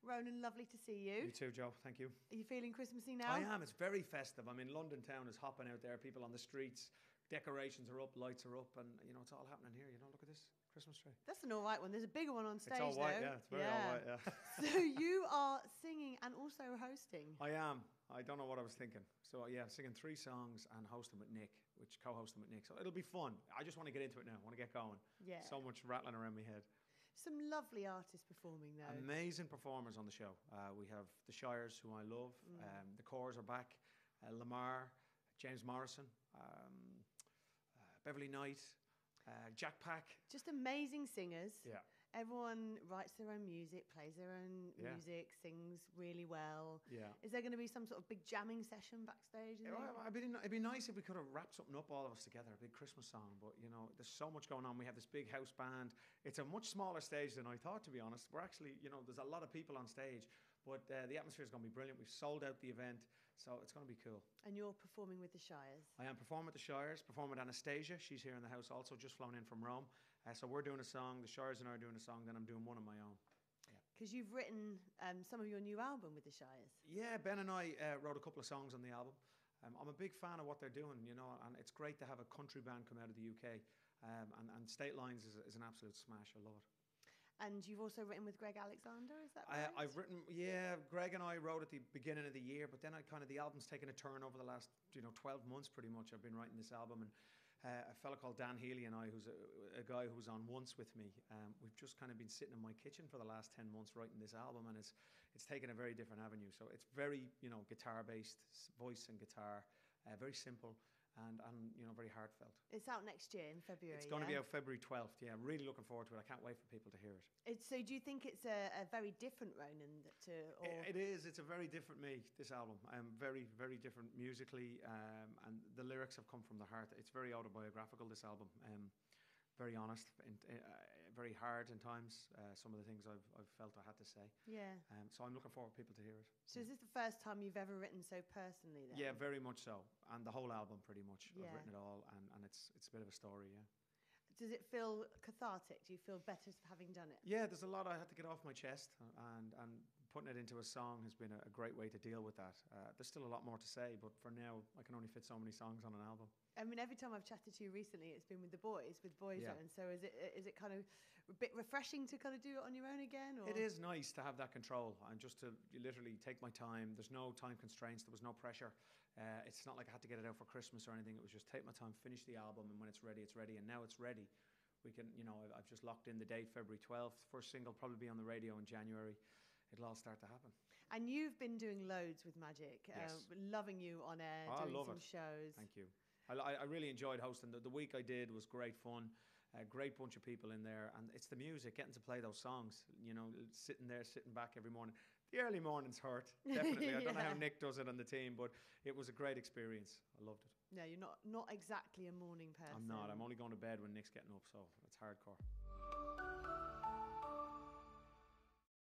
Ronan, lovely to see you. You too, Joe. Thank you. Are you feeling Christmassy now? I am. It's very festive. I mean, London town is hopping out there. People on the streets. Decorations are up. Lights are up. And, you know, it's all happening here. You know, look at this Christmas tree. That's an all right one. There's a bigger one on stage, It's all white, though. yeah. It's very all white, yeah. So you are singing and also hosting. I am. I don't know what I was thinking. So, yeah, singing 3 songs and hosting with Nick, co-hosting with Nick. So it'll be fun. I just want to get into it now. I want to get going. Yeah. So much rattling around my head. Some lovely artists performing, though. Amazing performers on the show. We have the Shires, who I love. The Corrs are back. Lamar, James Morrison, Beverly Knight, Jack Pack. Just amazing singers. Yeah. Everyone writes their own music, plays their own music, sings really well. Yeah. Is there going to be some sort of big jamming session backstage? It'd be nice if we could have wrapped something up, all of us together, a big Christmas song. But, you know, there's so much going on. We have this big house band. It's a much smaller stage than I thought, to be honest. We're actually, you know, there's a lot of people on stage. But the atmosphere is going to be brilliant. We've sold out the event, so it's going to be cool. And you're performing with the Shires? I am performing with the Shires, performing with Anastasia. She's here in the house also, just flown in from Rome. So we're doing a song, the Shires and I are doing a song, then I'm doing one of my own. Because you've written some of your new album with the Shires. Yeah, Ben and I wrote a couple of songs on the album. I'm a big fan of what they're doing, you know, and it's great to have a country band come out of the UK. And State Lines is an absolute smash. I love it. And you've also written with Greg Alexander, is that right? I've written, Greg and I wrote at the beginning of the year, but then the album's taken a turn over the last, 12 months pretty much. I've been writing this album, and a fella called Dan Healy and I, who's a guy who was on once with me, we've just kind of been sitting in my kitchen for the last 10 months writing this album, and it's taken a very different avenue. So it's very, guitar-based, voice and guitar, very simple. And very heartfelt. It's out next year in February. It's going to be out February 12th. Yeah, I'm really looking forward to it. I can't wait for people to hear it. So do you think it's a very different Ronan? It is. It's a very different me, this album. Very, very different musically. And the lyrics have come from the heart. It's very autobiographical, this album. Very honest, very hard in times. Some of the things I've felt I had to say. Yeah. So I'm looking forward for people to hear it. So is this the first time you've ever written so personally then? Yeah, very much so. And the whole album pretty much. Yeah. I've written it all, and it's a bit of a story, yeah. Does it feel cathartic? Do you feel better for having done it? Yeah, there's a lot I had to get off my chest, and putting it into a song has been a great way to deal with that. There's still a lot more to say, but for now, I can only fit so many songs on an album. I mean, every time I've chatted to you recently, it's been with Boyzone. So is it kind of a bit refreshing to kind of do it on your own again? Or? It is nice to have that control and just to literally take my time. There's no time constraints. There was no pressure. It's not like I had to get it out for Christmas or anything. It was just take my time, finish the album, and when it's ready, it's ready. And now it's ready. We can, I've just locked in the date, February 12th. First single probably be on the radio in January. It'll all start to happen. And you've been doing loads with Magic. Yes. Loving you on air, doing some shows. Thank you. I really enjoyed hosting. The week I did was great fun. A great bunch of people in there. And it's the music, getting to play those songs, sitting back every morning. The early mornings hurt, definitely. I don't know how Nick does it on the team, but it was a great experience. I loved it. No, you're not exactly a morning person. I'm not. I'm only going to bed when Nick's getting up, so it's hardcore.